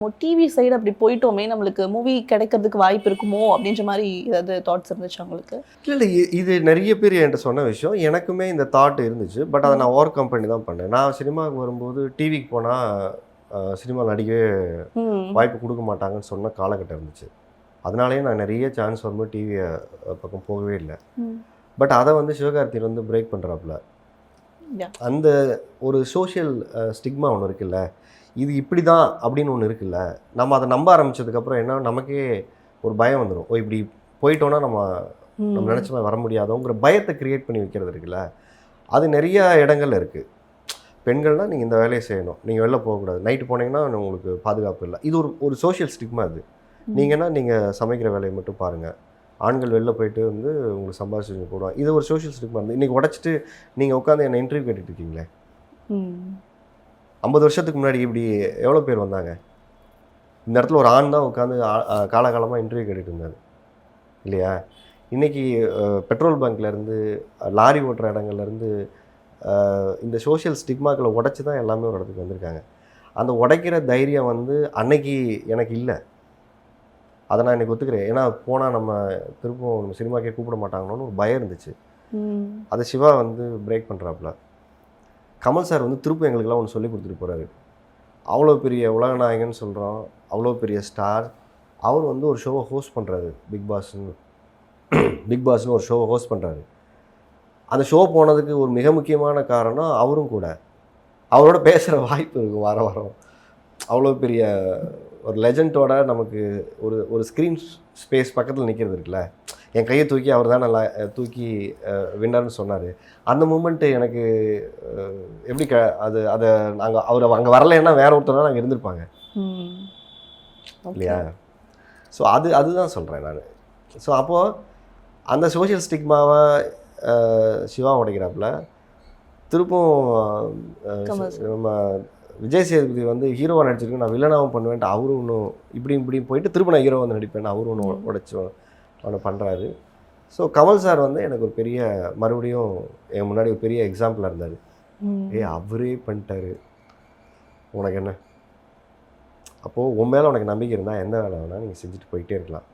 TV side அப்படி போயிட்டோமே நம்மளுக்கு movie கிடைக்கிறதுக்கு வாய்ப்பு இருக்குமோ அப்படின்ற மாதிரி ஏதாவது தாட்ஸ் இருந்துச்சு உங்களுக்கு? இல்லை இது நிறைய பேர் என்கிட்ட சொன்ன விஷயம். எனக்குமே இந்த தாட் இருந்துச்சு. பட் அதை நான் ஓவர் கம் பண்ணி தான் பண்ணேன். நான் சினிமாவுக்கு வரும்போது டிவிக்கு போனால் சினிமா நடிக்கவே வாய்ப்பு கொடுக்க மாட்டாங்கன்னு சொன்ன காலகட்டம் இருந்துச்சு. அதனாலேயே நான் நிறைய சான்ஸ் வரும்போது டிவியை பக்கம் போகவே இல்லை. பட் அதை வந்து சிவகார்த்திகேயன் வந்து பிரேக் பண்ணுறாப்புல. அந்த ஒரு சோஷியல் ஸ்டிக்மா ஒன்று இருக்குல்ல, இது இப்படி தான் அப்படின்னு ஒன்று இருக்குல்ல, நம்ம அதை நம்ப ஆரம்பித்ததுக்கப்புறம் என்ன நமக்கே ஒரு பயம் வந்துடும். ஓ இப்படி போயிட்டோன்னா நம்ம நினச்ச மாதிரி வர முடியாதோங்கிற பயத்தை க்ரியேட் பண்ணி வைக்கிறது இருக்குல்ல, அது நிறைய இடங்கள்ல இருக்குது. பெண்கள்னால் நீங்கள் இந்த வேலையை செய்யணும், நீங்கள் வெளில போகக்கூடாது, நைட்டு போனீங்கன்னா உங்களுக்கு பாதுகாப்பு இல்லை, இது ஒரு சோஷியல் ஸ்டிக்மா. அது நீங்கன்னா நீங்கள் சமைக்கிற வேலையை மட்டும் பாருங்கள், ஆண்கள் வெளில போயிட்டு வந்து உங்களுக்கு சம்பாதிச்சு போடுவாங்க, இது ஒரு சோஷியல் ஸ்டிக்மா இருந்து இன்றைக்கி உடச்சிட்டு நீங்கள் உட்காந்து என்னை இன்டர்வியூ கேட்டுட்டு இருக்கீங்களே. 50 வருஷத்துக்கு முன்னாடி இப்படி எவ்வளோ பேர் வந்தாங்க? இந்த இடத்துல ஒரு ஆண் தான் உட்காந்து காலகாலமாக இன்டர்வியூ கேட்டுட்டு இருந்தாங்க இல்லையா? இன்றைக்கி பெட்ரோல் பங்க்லேருந்து லாரி ஓட்டுற இடங்கள்லேருந்து இந்த சோஷியல் ஸ்டிக்மாக்களை உடைச்சி தான் எல்லாமே ஒரு இடத்துக்கு வந்திருக்காங்க. அந்த உடைக்கிற தைரியம் வந்து அன்னைக்கு எனக்கு இல்லை. அதை நான் இன்றைக்கி ஒத்துக்கிறேன். ஏன்னா போனால் நம்ம திருப்பவும் நம்ம சினிமாக்கே கூப்பிட மாட்டாங்களோன்னு ஒரு பயம் இருந்துச்சு. அதை சிவா வந்து பிரேக் பண்ணுறாப்புல. கமல் சார் வந்து திருப்பி எங்களுக்கெல்லாம் ஒன்று சொல்லி கொடுத்துட்டு போகிறாரு. அவ்வளோ பெரிய உலகநாயகன்னு சொல்கிறோம், அவ்வளோ பெரிய ஸ்டார். அவர் வந்து ஒரு ஷோவை ஹோஸ்ட் பண்ணுறாரு, பிக் பாஸ்னு ஒரு ஷோவை ஹோஸ்ட் பண்ணுறாரு. அந்த ஷோ போனதுக்கு ஒரு மிக முக்கியமான காரணம் அவரும் கூட. அவரோட பேசுகிற வாய்ப்பு இருக்கும் வாரம் வாரம். அவ்வளோ பெரிய ஒரு லெஜண்டோட நமக்கு ஒரு ஸ்க்ரீன் ஸ்பேஸ் பக்கத்தில் நிற்கிறது இருக்குல்ல, என் கையை தூக்கி அவர் தான் நல்லா தூக்கி வின்னர்னு சொன்னார். அந்த மூமெண்ட்டு எனக்கு எப்படி அதை நாங்கள் அவர் அங்கே வரலைன்னா வேற ஒருத்தர் நாங்கள் இருந்திருப்பாங்க இல்லையா? ஸோ அதுதான் சொல்கிறேன் நான். ஸோ அப்போது அந்த சோஷியல் ஸ்டிக்மாவை சிவா உடைக்கிறாப்புல. திருப்பும் நம்ம விஜய் சேதுபதி வந்து ஹீரோவாக நடிச்சிருக்கு, நான் வில்லனாகவும் பண்ணுவேன்ட்டு அவரும் ஒன்றும் இப்படியும் போயிட்டு திரும்ப நான் ஹீரோ வந்து நடிப்பேன் அவரும் ஒன்று உடைச்சி அவனை பண்ணுறாரு. ஸோ கமல் சார் வந்து எனக்கு ஒரு பெரிய மறுபடியும் என் முன்னாடி ஒரு பெரிய எக்ஸாம்பிளாக இருந்தார். அவரே பண்ணிட்டாரு, உனக்கு என்ன? அப்போது உன் மேலே உனக்கு நம்பிக்கை இருந்தால் எந்த வேலை வேணால் நீங்கள் செஞ்சுட்டு போயிட்டே இருக்கலாம்.